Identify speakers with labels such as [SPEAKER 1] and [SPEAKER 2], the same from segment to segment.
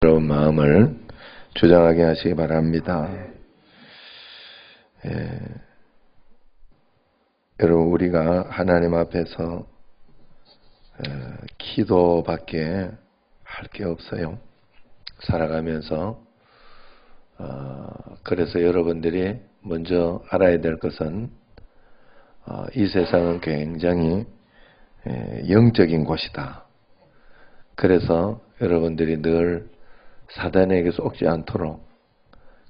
[SPEAKER 1] 여러분 마음을 주장하게 하시기 바랍니다. 여러분 우리가 하나님 앞에서 기도밖에 할 게 없어요. 살아가면서 그래서 여러분들이 먼저 알아야 될 것은 이 세상은 굉장히 영적인 곳이다. 그래서 여러분들이 늘 사단에게 속지 않도록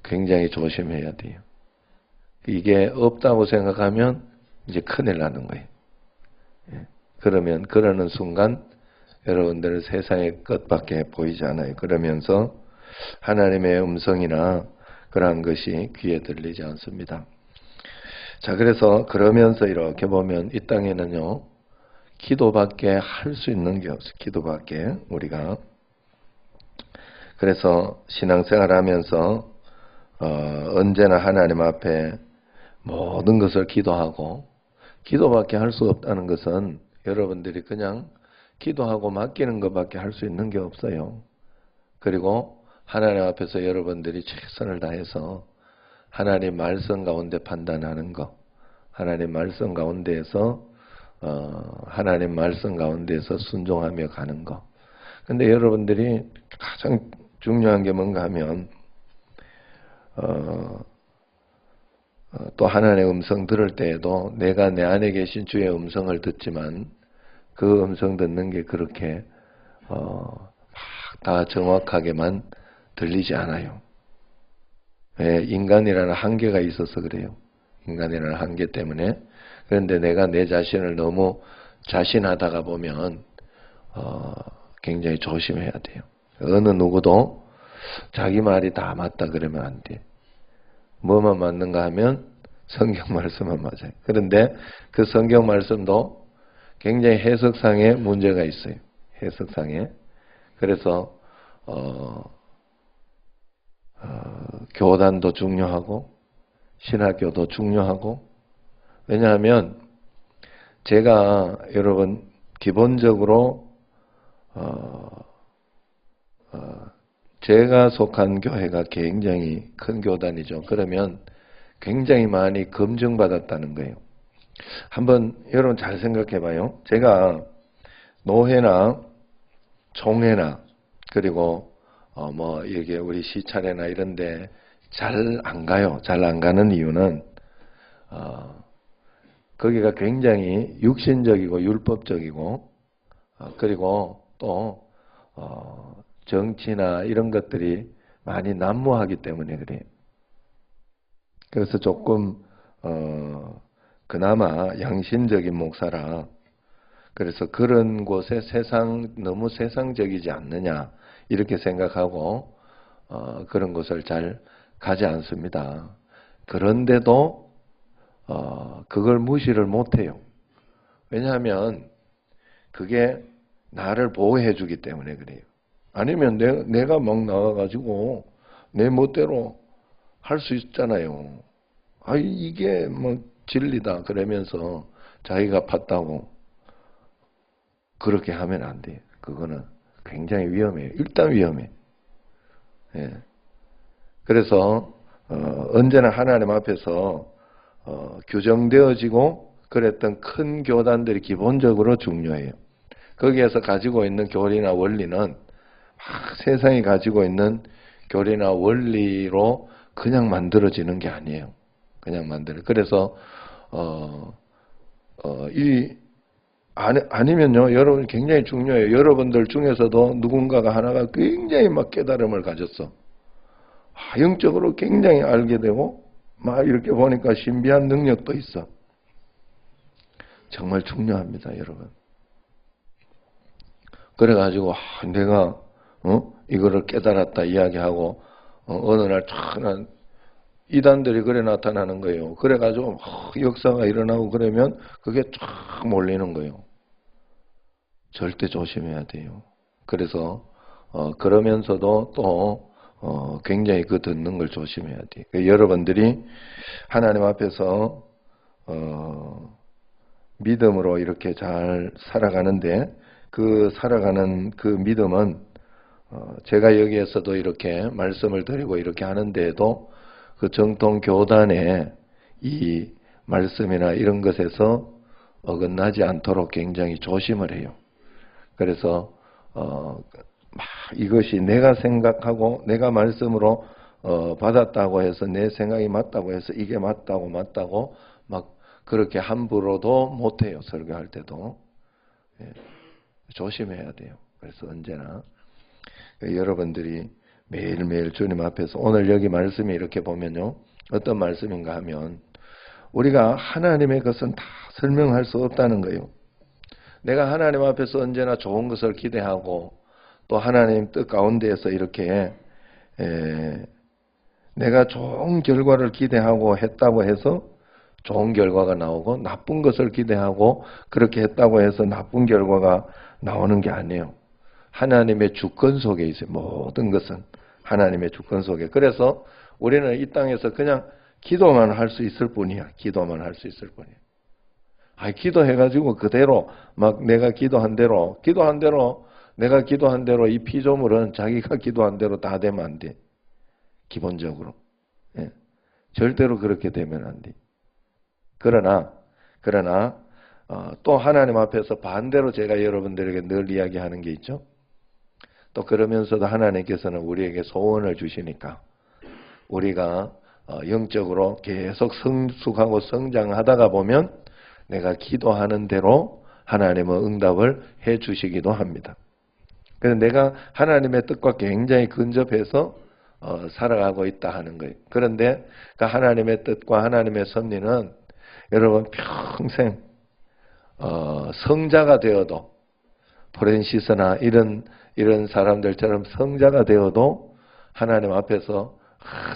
[SPEAKER 1] 굉장히 조심해야 돼요. 이게 없다고 생각하면 이제 큰일 나는 거예요. 그러면 그러는 순간 여러분들은 세상의 것밖에 보이지 않아요. 그러면서 하나님의 음성이나 그러한 것이 귀에 들리지 않습니다. 자, 그래서 그러면서 이렇게 보면 이 땅에는요, 기도밖에 할 수 있는 게 없어요. 기도밖에 우리가. 그래서 신앙생활 하면서 언제나 하나님 앞에 모든 것을 기도하고, 기도밖에 할 수 없다는 것은 여러분들이 그냥 기도하고 맡기는 것밖에 할 수 있는 게 없어요. 그리고 하나님 앞에서 여러분들이 최선을 다해서 하나님 말씀 가운데 판단하는 것, 하나님 말씀 가운데에서 하나님 말씀 가운데에서 순종하며 가는 것. 근데 여러분들이 가장 중요한 게 뭔가 하면 또 하나님의 음성 들을 때에도 내가 내 안에 계신 주의 음성을 듣지만 그 음성 듣는 게 그렇게 다 정확하게만 들리지 않아요. 왜? 인간이라는 한계가 있어서 그래요. 인간이라는 한계 때문에. 그런데 내가 내 자신을 너무 자신하다가 보면 굉장히 조심해야 돼요. 어느 누구도 자기 말이 다 맞다 그러면 안 돼. 뭐만 맞는가 하면 성경 말씀만 맞아요. 그런데 그 성경 말씀도 굉장히 해석상에 문제가 있어요. 해석상에. 그래서 교단도 중요하고 신학교도 중요하고, 왜냐하면 제가 여러분 기본적으로 제가 속한 교회가 굉장히 큰 교단이죠. 그러면 굉장히 많이 검증받았다는 거예요. 한번 여러분 잘 생각해 봐요. 제가 노회나 총회나 그리고 이게 우리 시찰회나 이런데 잘 안 가요. 잘 안 가는 이유는 거기가 굉장히 육신적이고 율법적이고 그리고 또 정치나 이런 것들이 많이 난무하기 때문에 그래요. 그래서 조금 그나마 양심적인 목사라. 그래서 그런 곳에 너무 세상적이지 않느냐 이렇게 생각하고 그런 곳을 잘 가지 않습니다. 그런데도 그걸 무시를 못해요. 왜냐하면 그게 나를 보호해 주기 때문에 그래요. 아니면 내가 막 나와가지고 내 멋대로 할 수 있잖아요. 이게 뭐 진리다 그러면서 자기가 팠다고 그렇게 하면 안 돼요. 그거는 굉장히 위험해요. 일단 위험해. 예. 그래서 언제나 하나님 앞에서 규정되어지고 그랬던 큰 교단들이 기본적으로 중요해요. 거기에서 가지고 있는 교리나 원리는 세상이 가지고 있는 교리나 원리로 그냥 만들어지는 게 아니에요. 그냥 그래서 아니면요, 여러분 굉장히 중요해요. 여러분들 중에서도 누군가가 하나가 굉장히 막 깨달음을 가졌어. 영적으로 굉장히 알게 되고 막 이렇게 보니까 신비한 능력도 있어. 정말 중요합니다, 여러분. 그래가지고 내가 이거를 깨달았다 이야기하고 어느 날 촥 이단들이 그래 나타나는 거예요. 그래가지고 역사가 일어나고 그러면 그게 쫙 몰리는 거예요. 절대 조심해야 돼요. 그래서 그러면서도 또 굉장히 그 듣는 걸 조심해야 돼요. 여러분들이 하나님 앞에서 믿음으로 이렇게 잘 살아가는데 그 살아가는 그 믿음은 제가 여기에서도 이렇게 말씀을 드리고 이렇게 하는데도 그 정통 교단의 이 말씀이나 이런 것에서 어긋나지 않도록 굉장히 조심을 해요. 그래서 이것이 내가 생각하고 내가 말씀으로 받았다고 해서 내 생각이 맞다고 해서 이게 맞다고 막 그렇게 함부로도 못해요. 설교할 때도. 예, 조심해야 돼요. 그래서 언제나 여러분들이 매일매일 주님 앞에서 오늘 여기 말씀이 이렇게 보면요. 어떤 말씀인가 하면 우리가 하나님의 것은 다 설명할 수 없다는 거예요. 내가 하나님 앞에서 언제나 좋은 것을 기대하고 또 하나님 뜻 가운데에서 이렇게 내가 좋은 결과를 기대하고 했다고 해서 좋은 결과가 나오고 나쁜 것을 기대하고 그렇게 했다고 해서 나쁜 결과가 나오는 게 아니에요. 하나님의 주권 속에 있어요. 모든 것은 하나님의 주권 속에. 그래서 우리는 이 땅에서 그냥 기도만 할 수 있을 뿐이야. 기도만 할 수 있을 뿐이야. 기도해가지고 그대로 막 내가 기도한 대로 내가 기도한 대로 이 피조물은 자기가 기도한 대로 다 되면 안 돼. 기본적으로. 예. 절대로 그렇게 되면 안 돼. 그러나 또 하나님 앞에서 반대로 제가 여러분들에게 늘 이야기하는 게 있죠. 또 그러면서도 하나님께서는 우리에게 소원을 주시니까 우리가 영적으로 계속 성숙하고 성장하다가 보면 내가 기도하는 대로 하나님은 응답을 해 주시기도 합니다. 그래서 내가 하나님의 뜻과 굉장히 근접해서 살아가고 있다 하는 거예요. 그런데 그 하나님의 뜻과 하나님의 섭리는 여러분 평생 성자가 되어도 프랜시스나 이런 사람들처럼 성자가 되어도 하나님 앞에서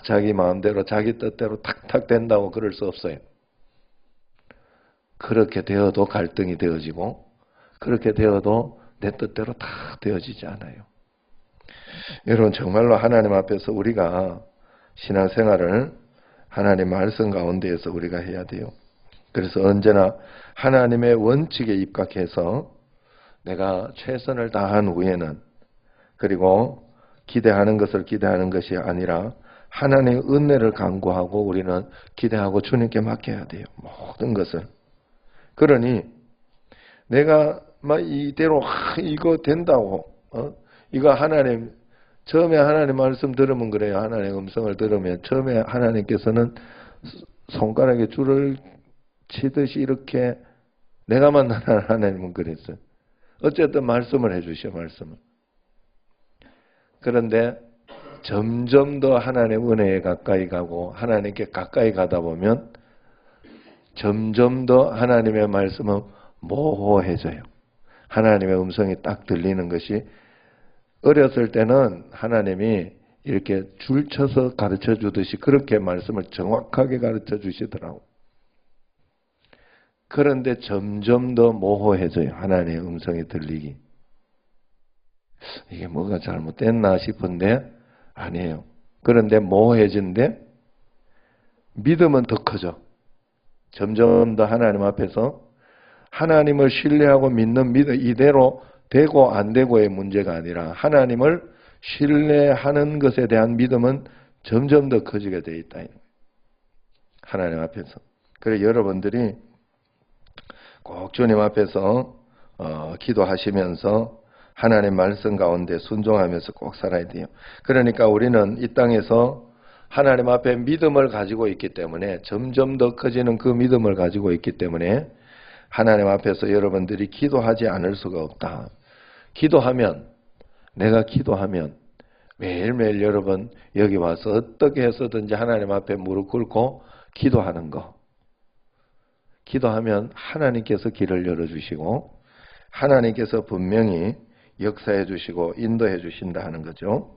[SPEAKER 1] 자기 마음대로 자기 뜻대로 탁탁 된다고 그럴 수 없어요. 그렇게 되어도 갈등이 되어지고 그렇게 되어도 내 뜻대로 다 되어지지 않아요. 여러분 정말로 하나님 앞에서 우리가 신앙생활을 하나님 말씀 가운데에서 우리가 해야 돼요. 그래서 언제나 하나님의 원칙에 입각해서 내가 최선을 다한 후에는 그리고 기대하는 것을 기대하는 것이 아니라 하나님의 은혜를 간구하고 우리는 기대하고 주님께 맡겨야 돼요. 모든 것을. 그러니 내가 막 이대로 이거 된다고 이거 하나님 처음에 하나님 말씀 들으면 그래요. 하나님의 음성을 들으면 처음에 하나님께서는 손가락에 줄을 치듯이 이렇게 내가 만난 하나님은 그랬어요. 어쨌든 말씀을 해주셔 말씀을. 그런데 점점 더 하나님의 은혜에 가까이 가고 하나님께 가까이 가다 보면 점점 더 하나님의 말씀은 모호해져요. 하나님의 음성이 딱 들리는 것이 어렸을 때는 하나님이 이렇게 줄쳐서 가르쳐 주듯이 그렇게 말씀을 정확하게 가르쳐 주시더라고. 그런데 점점 더 모호해져요. 하나님의 음성이 들리기. 이게 뭐가 잘못됐나 싶은데 아니에요. 그런데 모호해진데 믿음은 더 커져. 점점 더 하나님 앞에서 하나님을 신뢰하고 믿는 믿음 이대로 되고 안 되고의 문제가 아니라 하나님을 신뢰하는 것에 대한 믿음은 점점 더 커지게 되어 있다. 하나님 앞에서. 그래서 여러분들이 꼭 주님 앞에서 기도하시면서 하나님 말씀 가운데 순종하면서 꼭 살아야 돼요. 그러니까 우리는 이 땅에서 하나님 앞에 믿음을 가지고 있기 때문에 점점 더 커지는 그 믿음을 가지고 있기 때문에 하나님 앞에서 여러분들이 기도하지 않을 수가 없다. 내가 기도하면 매일매일 여러분 여기 와서 어떻게 해서든지 하나님 앞에 무릎 꿇고 기도하는 거. 기도하면 하나님께서 길을 열어주시고 하나님께서 분명히 역사해 주시고 인도해 주신다 하는 거죠.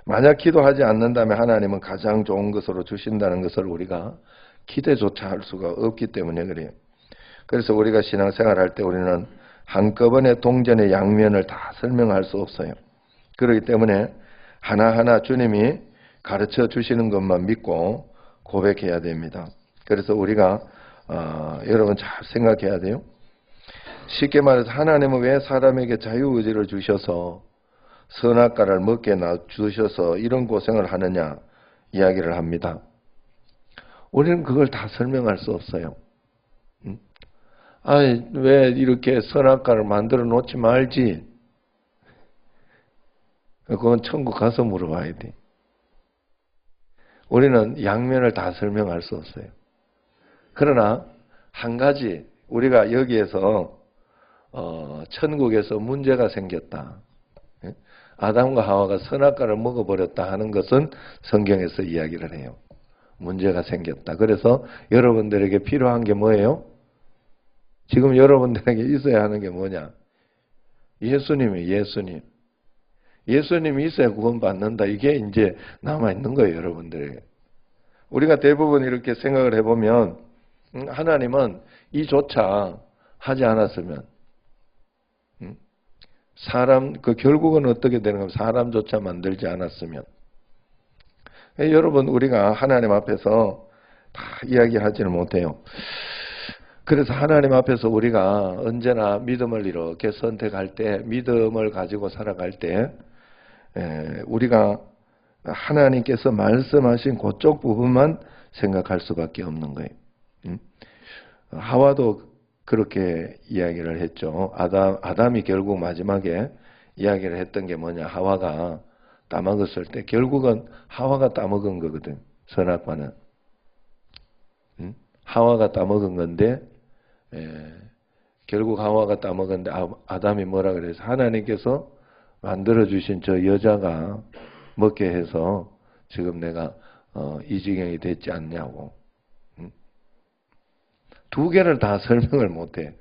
[SPEAKER 1] 만약 기도하지 않는다면 하나님은 가장 좋은 것으로 주신다는 것을 우리가 기대조차 할 수가 없기 때문에 그래요. 그래서 우리가 신앙생활 할 때 우리는 한꺼번에 동전의 양면을 다 설명할 수 없어요. 그렇기 때문에 하나하나 주님이 가르쳐 주시는 것만 믿고 고백해야 됩니다. 그래서 우리가 여러분 잘 생각해야 돼요. 쉽게 말해서 하나님은 왜 사람에게 자유의지를 주셔서 선악과를 먹게 놔주셔서 이런 고생을 하느냐 이야기를 합니다. 우리는 그걸 다 설명할 수 없어요. 아니, 왜 이렇게 선악과를 만들어 놓지 말지? 그건 천국 가서 물어봐야 돼. 우리는 양면을 다 설명할 수 없어요. 그러나 한 가지 우리가 여기에서 천국에서 문제가 생겼다. 아담과 하와가 선악과를 먹어버렸다 하는 것은 성경에서 이야기를 해요. 문제가 생겼다. 그래서 여러분들에게 필요한 게 뭐예요? 지금 여러분들에게 있어야 하는 게 뭐냐? 예수님이에요. 예수님. 예수님이 있어야 구원받는다. 이게 이제 남아있는 거예요. 여러분들에게. 우리가 대부분 이렇게 생각을 해보면 하나님은 이조차 하지 않았으면 결국은 어떻게 되는 겁니까? 사람조차 만들지 않았으면. 여러분, 우리가 하나님 앞에서 다 이야기하지는 못해요. 그래서 하나님 앞에서 우리가 언제나 믿음을 이렇게 선택할 때, 믿음을 가지고 살아갈 때, 우리가 하나님께서 말씀하신 그쪽 부분만 생각할 수밖에 없는 거예요. 하와도 그렇게 이야기를 했죠. 아담이 결국 마지막에 이야기를 했던 게 뭐냐. 하와가 따먹었을 때 결국은 하와가 따먹은 거거든. 선악과는. 하와가 따먹은 건데 결국 하와가 따먹었는데 아담이 뭐라 그래서 하나님께서 만들어주신 저 여자가 먹게 해서 지금 내가 이 지경이 됐지 않냐고. 두 개를 다 설명을 못해.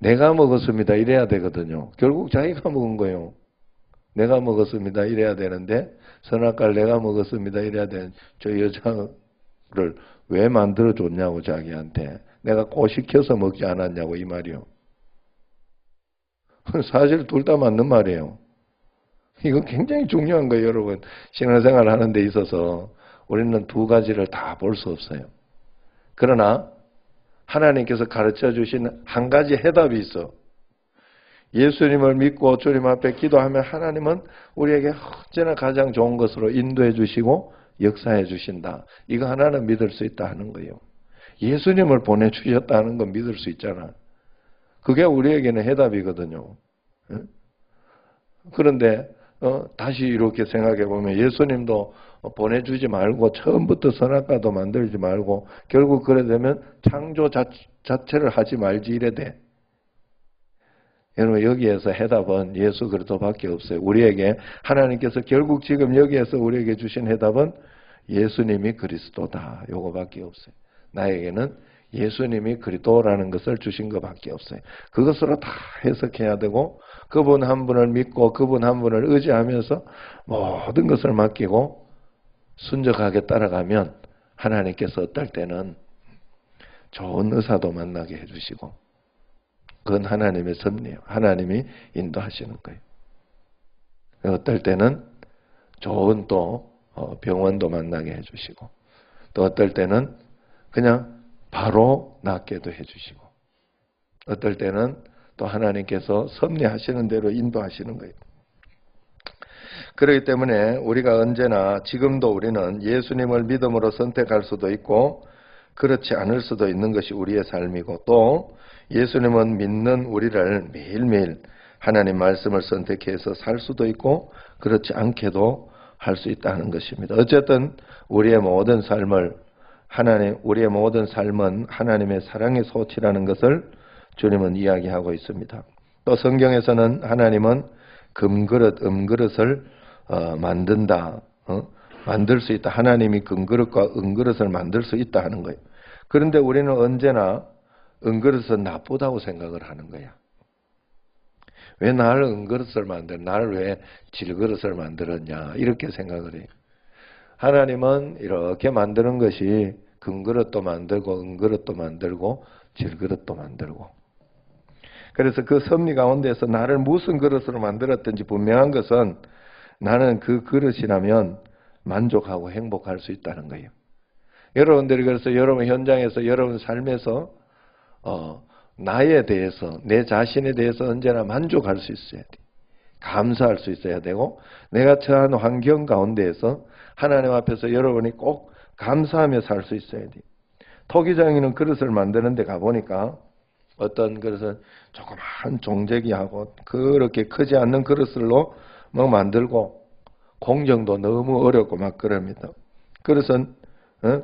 [SPEAKER 1] 내가 먹었습니다 이래야 되거든요. 결국 자기가 먹은 거예요. 내가 먹었습니다 이래야 되는데 선악과를 내가 먹었습니다 이래야 되는 저 여자를 왜 만들어줬냐고 자기한테. 내가 고시켜서 먹지 않았냐고 이 말이요. 사실 둘 다 맞는 말이에요. 이거 굉장히 중요한 거예요. 여러분. 신앙생활을 하는 데 있어서 우리는 두 가지를 다 볼 수 없어요. 그러나 하나님께서 가르쳐 주신 한 가지 해답이 있어. 예수님을 믿고 주님 앞에 기도하면 하나님은 우리에게 언제나 가장 좋은 것으로 인도해 주시고 역사해 주신다. 이거 하나는 믿을 수 있다 하는 거예요. 예수님을 보내주셨다는 건 믿을 수 있잖아. 그게 우리에게는 해답이거든요. 그런데 다시 이렇게 생각해 보면 예수님도 보내주지 말고 처음부터 선악과도 만들지 말고 결국 그래 되면 창조 자체를 하지 말지 이래 돼. 여러분 여기에서 해답은 예수 그리스도밖에 없어요. 우리에게 하나님께서 결국 지금 여기에서 우리에게 주신 해답은 예수님이 그리스도다. 요거밖에 없어요. 나에게는 예수님이 그리스도라는 것을 주신 것밖에 없어요. 그것으로 다 해석해야 되고 그분 한 분을 믿고 그분 한 분을 의지하면서 모든 것을 맡기고 순적하게 따라가면 하나님께서 어떨 때는 좋은 의사도 만나게 해주시고 그건 하나님의 섭리예요. 하나님이 인도하시는 거예요. 어떨 때는 좋은 또 병원도 만나게 해주시고 또 어떨 때는 그냥 바로 낫게도 해주시고 어떨 때는 또 하나님께서 섭리하시는 대로 인도하시는 거예요. 그렇기 때문에 우리가 언제나 지금도 우리는 예수님을 믿음으로 선택할 수도 있고 그렇지 않을 수도 있는 것이 우리의 삶이고 또 예수님은 믿는 우리를 매일매일 하나님 말씀을 선택해서 살 수도 있고 그렇지 않게도 할 수 있다는 것입니다. 어쨌든 우리의 모든 삶은 하나님의 사랑의 소치라는 것을 주님은 이야기하고 있습니다. 또 성경에서는 하나님은 금그릇, 음그릇을 만든다. 만들 수 있다. 하나님이 금그릇과 은그릇을 만들 수 있다 하는 거예요. 그런데 우리는 언제나 은그릇은 나쁘다고 생각을 하는 거야. 왜 나를 은그릇을 나를 왜 질그릇을 만들었냐 이렇게 생각을 해요. 하나님은 이렇게 만드는 것이 금그릇도 만들고 은그릇도 만들고 질그릇도 만들고 그래서 그 섭리 가운데서 나를 무슨 그릇으로 만들었든지 분명한 것은 나는 그 그릇이라면 만족하고 행복할 수 있다는 거예요. 여러분들이 그래서 여러분 현장에서 여러분 삶에서 나에 대해서, 내 자신에 대해서 언제나 만족할 수 있어야 돼. 감사할 수 있어야 되고, 내가 처한 환경 가운데에서 하나님 앞에서 여러분이 꼭 감사하며 살 수 있어야 돼. 토기장인은 그릇을 만드는 데 가보니까 어떤 그릇은 조그마한 종재기하고 그렇게 크지 않는 그릇으로 막 만들고, 공정도 너무 어렵고 막 그럽니다. 그릇은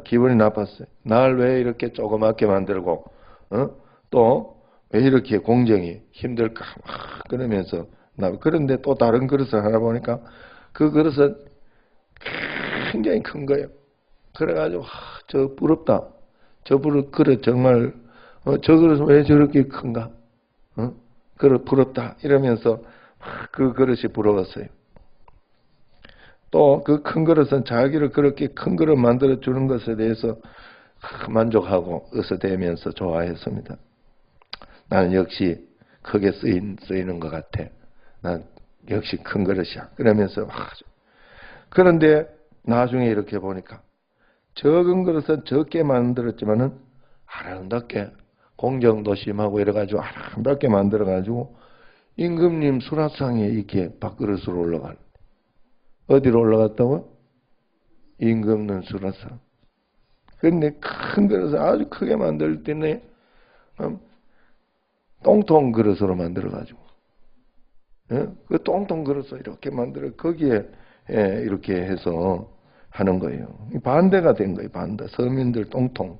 [SPEAKER 1] 기분이 나빴어요. 날 왜 이렇게 조그맣게 만들고 또 왜 이렇게 공정이 힘들까 막 그러면서 그런데 또 다른 그릇을 하나 보니까 그 그릇은 굉장히 큰 거예요. 그래가지고 저 부럽다. 저 그릇 정말 저 그릇은 왜 저렇게 큰가? 그릇 부럽다 이러면서 그 그릇이 부러웠어요. 또 그 큰 그릇은 자기를 그렇게 큰 그릇 만들어 주는 것에 대해서 만족하고 으스대면서 좋아했습니다. 나는 역시 크게 쓰이는 것 같아. 난 역시 큰 그릇이야. 그러면서 그런데 나중에 이렇게 보니까 적은 그릇은 적게 만들었지만은 아름답게 공정도 심하고 이래가지고 아름답게 만들어가지고 임금님 수라상에 이렇게 밥그릇으로 올라가는. 어디로 올라갔다고? 임금님 수라상. 근데 큰 그릇을 아주 크게 만들 때는 똥통 그릇으로 만들어가지고 그 똥통 그릇을 이렇게 만들어 거기에 이렇게 해서 하는 거예요. 반대가 된 거예요. 반대. 서민들 똥통.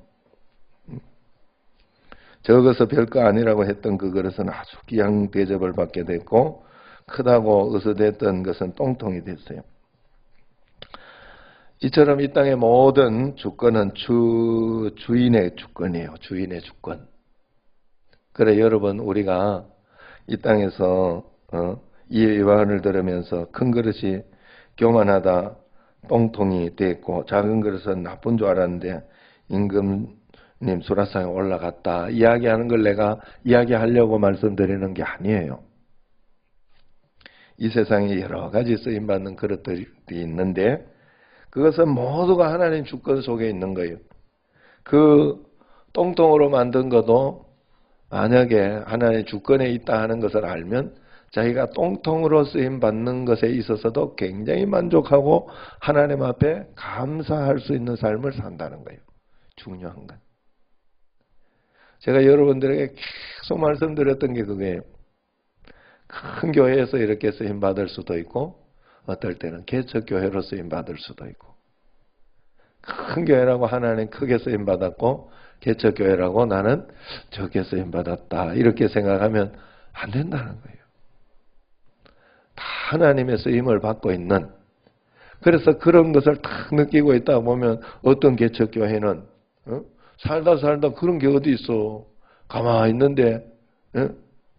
[SPEAKER 1] 적어서 별거 아니라고 했던 그 그릇은 아주 귀한 대접을 받게 됐고 크다고 어서댔던 것은 똥통이 됐어요. 이처럼 이 땅의 모든 주권은 주인의 주권이에요. 주인의 주권. 그래 여러분 우리가 이 땅에서 이 예화를 들으면서 큰 그릇이 교만하다 똥통이 됐고 작은 그릇은 나쁜 줄 알았는데 임금님 수라상에 올라갔다 이야기하는 걸 내가 이야기하려고 말씀드리는 게 아니에요. 이 세상에 여러 가지 쓰임받는 그릇들이 있는데 그것은 모두가 하나님 주권 속에 있는 거예요. 그 똥통으로 만든 것도 만약에 하나님의 주권에 있다 하는 것을 알면 자기가 똥통으로 쓰임받는 것에 있어서도 굉장히 만족하고 하나님 앞에 감사할 수 있는 삶을 산다는 거예요. 중요한 건. 제가 여러분들에게 계속 말씀드렸던 게 그거예요. 큰 교회에서 이렇게 쓰임받을 수도 있고 어떨 때는 개척교회로 쓰임받을 수도 있고 큰 교회라고 하나님 크게 쓰임받았고 개척교회라고 나는 적게 쓰임받았다 이렇게 생각하면 안 된다는 거예요. 다 하나님의 쓰임을 받고 있는 그래서 그런 것을 딱 느끼고 있다 보면 어떤 개척교회는 살다 그런 게 어디 있어. 가만히 있는데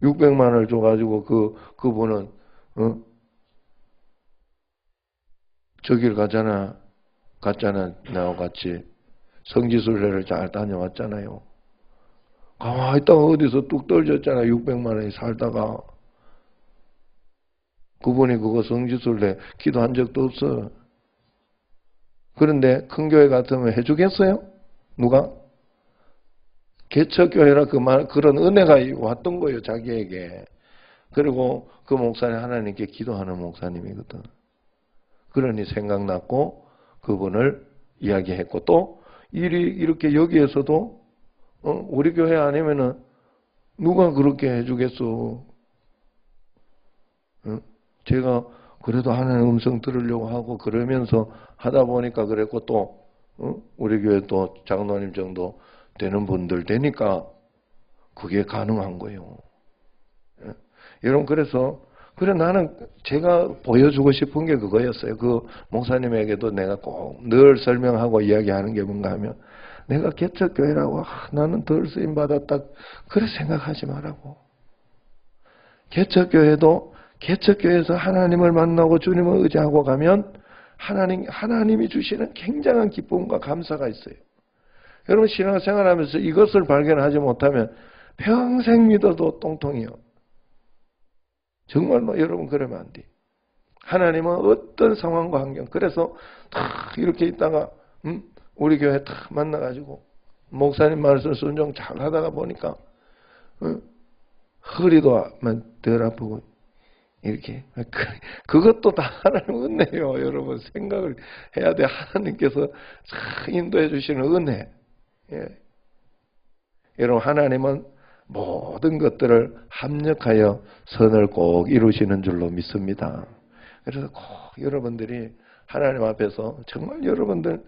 [SPEAKER 1] 600만 원을 줘가지고 그분은 저길 갔잖아 나하고 같이 성지순례를 잘 다녀왔잖아요. 가만히 있다가 어디서 뚝 떨어졌잖아. 600만 원이 살다가 그분이 그거 성지순례 기도한 적도 없어. 그런데 큰 교회 같으면 해주겠어요? 누가? 개척교회라 그런 은혜가 왔던 거예요, 자기에게. 그리고 그 목사님 하나님께 기도하는 목사님이거든. 그러니 생각났고 그분을 이야기했고 또 일이 이렇게 여기에서도 우리 교회 아니면은 누가 그렇게 해주겠어? 제가 그래도 하나님 음성 들으려고 하고 그러면서 하다 보니까 그랬고 또 우리 교회 또 장로님 정도 되는 분들 되니까 그게 가능한 거예요. 여러분 그래서 나는 제가 보여주고 싶은 게 그거였어요. 그 목사님에게도 내가 꼭 늘 설명하고 이야기하는 게 뭔가 하면 내가 개척교회라고 나는 덜 쓰임 받았다 그래 생각하지 말라고. 개척교회에서 하나님을 만나고 주님을 의지하고 가면 하나님이 주시는 굉장한 기쁨과 감사가 있어요. 여러분 신앙생활하면서 이것을 발견하지 못하면 평생 믿어도 똥통이요. 정말로 여러분 그러면 안 돼. 하나님은 어떤 상황과 환경 그래서 탁 이렇게 있다가 우리 교회 탁 만나가지고 목사님 말씀 순종 잘 하다가 보니까 어? 허리도 덜 아프고 이렇게 그것도 다 하나님 은혜요. 여러분 생각을 해야 돼. 하나님께서 인도해 주시는 은혜. 예. 여러분 하나님은 모든 것들을 합력하여 선을 꼭 이루시는 줄로 믿습니다. 그래서 꼭 여러분들이 하나님 앞에서 정말 여러분들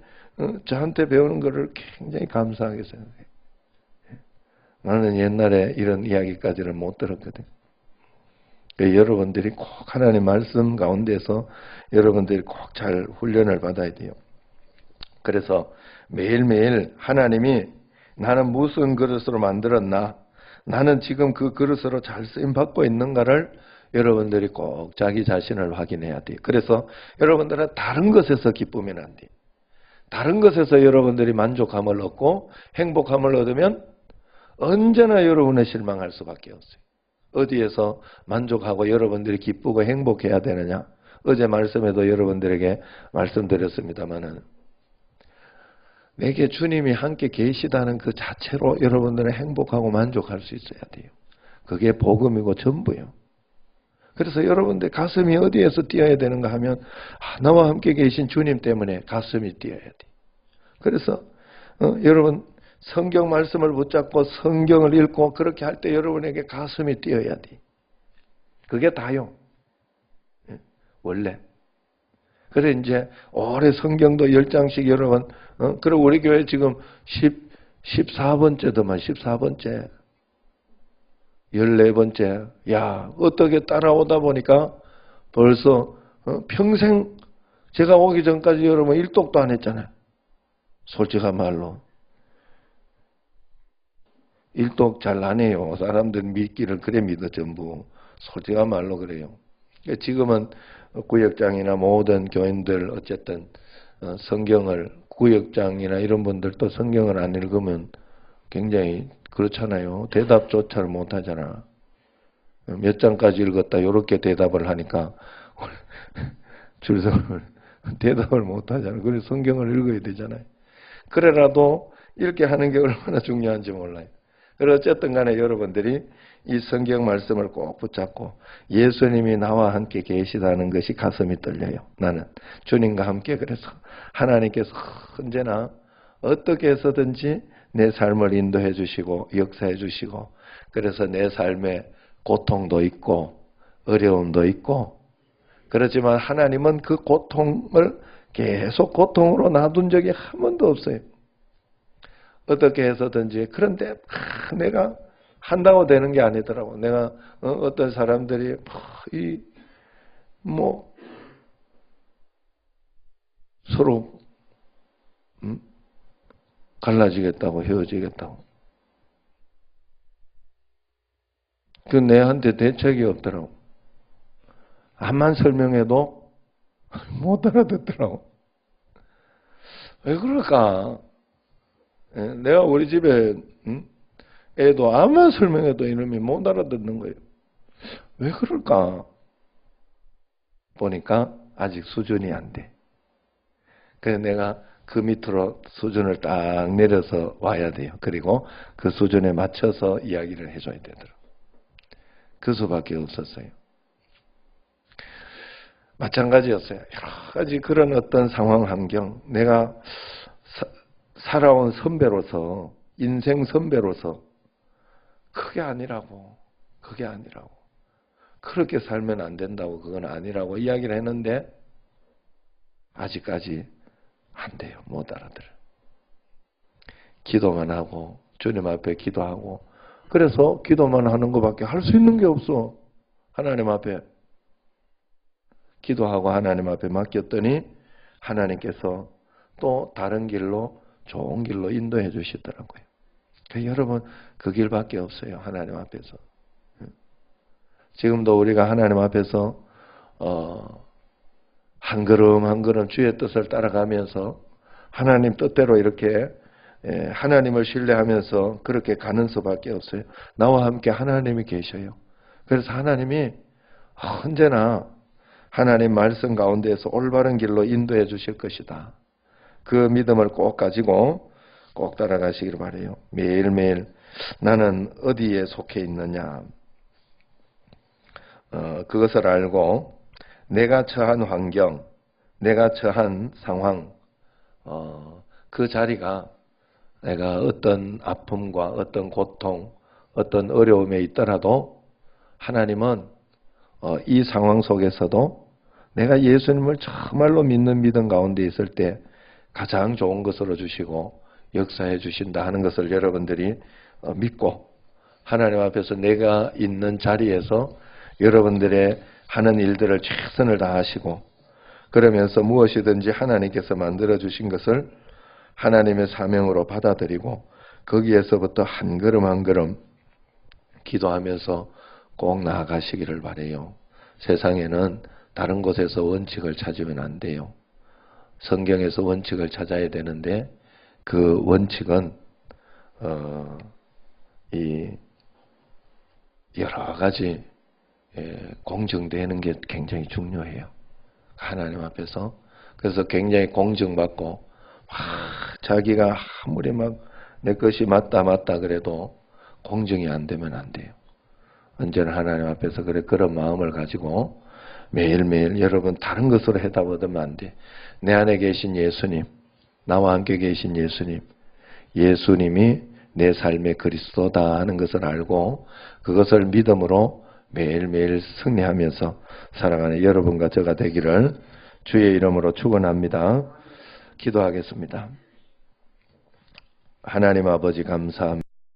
[SPEAKER 1] 저한테 배우는 것을 굉장히 감사하게 생각해요. 나는 옛날에 이런 이야기까지는 못 들었거든. 여러분들이 꼭 하나님 말씀 가운데서 여러분들이 꼭 잘 훈련을 받아야 돼요. 그래서 매일매일 하나님이 나는 무슨 그릇으로 만들었나? 나는 지금 그 그릇으로 잘 쓰임받고 있는가를 여러분들이 꼭 자기 자신을 확인해야 돼요. 그래서 여러분들은 다른 것에서 기쁘면 안 돼요. 다른 것에서 여러분들이 만족감을 얻고 행복감을 얻으면 언제나 여러분은 실망할 수밖에 없어요. 어디에서 만족하고 여러분들이 기쁘고 행복해야 되느냐? 어제 말씀에도 여러분들에게 말씀드렸습니다마는 내게 주님이 함께 계시다는 그 자체로 여러분들은 행복하고 만족할 수 있어야 돼요. 그게 복음이고 전부예요. 그래서 여러분들 가슴이 어디에서 뛰어야 되는가 하면 나와 함께 계신 주님 때문에 가슴이 뛰어야 돼요. 그래서 여러분 성경 말씀을 붙잡고 성경을 읽고 그렇게 할 때 여러분에게 가슴이 뛰어야 돼. 그게 다요. 원래. 그래 이제 올해 성경도 10장씩 여러분 그리고 우리 교회 지금 14번째더만 14번째 14번째 야 어떻게 따라오다 보니까 벌써 평생 제가 오기 전까지 여러분 일독도 안 했잖아요. 솔직한 말로. 일독 잘 안 해요. 사람들 믿기를 그래 믿어 전부. 솔직한 말로 그래요. 지금은 구역장이나 모든 교인들 어쨌든 성경을 구역장이나 이런 분들도 성경을 안 읽으면 굉장히 그렇잖아요. 대답조차를 못 하잖아. 몇 장까지 읽었다 이렇게 대답을 하니까 줄서를 대답을 못 하잖아요. 그래서 성경을 읽어야 되잖아요. 그래라도 읽게 하는 게 얼마나 중요한지 몰라요. 그래서 어쨌든 간에 여러분들이 이 성경 말씀을 꼭 붙잡고 예수님이 나와 함께 계시다는 것이 가슴이 떨려요. 나는 주님과 함께 그래서 하나님께서 언제나 어떻게 해서든지 내 삶을 인도해 주시고 역사해 주시고 그래서 내 삶에 고통도 있고 어려움도 있고 그렇지만 하나님은 그 고통을 계속 고통으로 놔둔 적이 한 번도 없어요. 어떻게 해서든지. 그런데 내가 한다고 되는 게 아니더라고. 내가 어떤 사람들이 서로 갈라지겠다고 헤어지겠다고. 그 내한테 대책이 없더라고. 암만 설명해도 못 알아듣더라고. 왜 그럴까? 내가 우리 집에 애도 암만 설명해도 이놈이 못 알아듣는 거예요. 왜 그럴까? 보니까 아직 수준이 안 돼. 그래서 내가 그 밑으로 수준을 딱 내려서 와야 돼요. 그리고 그 수준에 맞춰서 이야기를 해줘야 되더라고요. 그 수밖에 없었어요. 마찬가지였어요. 여러 가지 그런 어떤 상황 환경, 내가 살아온 선배로서, 인생 선배로서 그게 아니라고. 그렇게 살면 안 된다고, 그건 아니라고 이야기를 했는데 아직까지 안 돼요. 못 알아들어요. 기도만 하고 주님 앞에 기도하고 그래서 기도만 하는 것밖에 할 수 있는 게 없어. 하나님 앞에 기도하고 하나님 앞에 맡겼더니 하나님께서 또 다른 길로 좋은 길로 인도해 주시더라고요. 여러분 그 길밖에 없어요. 하나님 앞에서. 지금도 우리가 하나님 앞에서 한 걸음 한 걸음 주의 뜻을 따라가면서 하나님 뜻대로 이렇게 하나님을 신뢰하면서 그렇게 가는 수밖에 없어요. 나와 함께 하나님이 계셔요. 그래서 하나님이 언제나 하나님 말씀 가운데에서 올바른 길로 인도해 주실 것이다. 그 믿음을 꼭 가지고 꼭 따라가시기를 바라요. 매일매일 나는 어디에 속해 있느냐? 그것을 알고 내가 처한 환경, 내가 처한 상황, 그 자리가 내가 어떤 아픔과 어떤 고통, 어떤 어려움에 있더라도 하나님은 이 상황 속에서도 내가 예수님을 정말로 믿는 믿음 가운데 있을 때 가장 좋은 것으로 주시고 역사해 주신다 하는 것을 여러분들이 믿고 하나님 앞에서 내가 있는 자리에서 여러분들의 하는 일들을 최선을 다하시고 그러면서 무엇이든지 하나님께서 만들어 주신 것을 하나님의 사명으로 받아들이고 거기에서부터 한 걸음 한 걸음 기도하면서 꼭 나아가시기를 바라요. 세상에는 다른 곳에서 원칙을 찾으면 안 돼요. 성경에서 원칙을 찾아야 되는데 그 원칙은 이 여러 가지 공정되는 게 굉장히 중요해요. 하나님 앞에서. 그래서 굉장히 공정받고 자기가 아무리 막 내 것이 맞다 그래도 공정이 안 되면 안 돼요. 언제나 하나님 앞에서 그런 마음을 가지고 매일매일 여러분 다른 것으로 해답 얻으면 안 돼. 내 안에 계신 예수님, 나와 함께 계신 예수님, 예수님이 내 삶의 그리스도다 하는 것을 알고 그것을 믿음으로 매일매일 승리하면서 살아가는 여러분과 저가 되기를 주의 이름으로 축원합니다. 기도하겠습니다. 하나님 아버지 감사합니다.